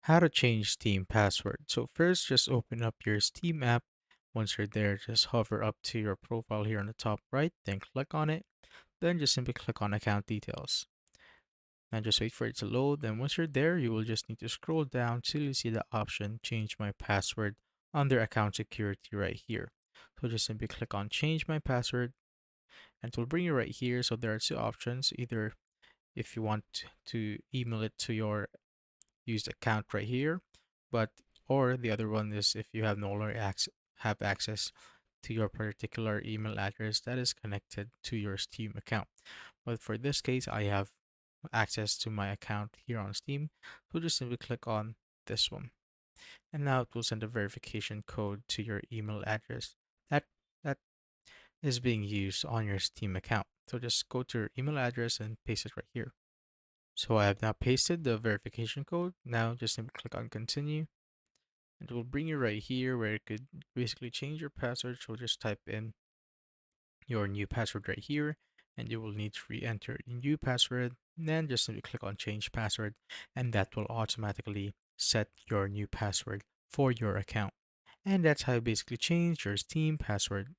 How to change Steam password. So first, just open up your Steam app. Once you're there, just hover up to your profile here on the top right, then click on it. Then just simply click on account details. Now just wait for it to load. Then once you're there, you will just need to scroll down till you see the option change my password under account security right here. So just simply click on change my password and it will bring you right here. So there are two options, either if you want to email it to your used account right here, but or the other one is if you have no longer have access to your particular email address that is connected to your Steam account. But for this case, I have access to my account here on Steam, so just simply click on this one. And now it will send a verification code to your email address that that is being used on your Steam account. So just go to your email address and paste it right here. So I have now pasted the verification code. Now just simply click on continue and it will bring you right here where you could basically change your password. So just type in your new password right here and you will need to re-enter a new password. Then just simply click on change password and that will automatically set your new password for your account. And that's how you basically change your Steam password.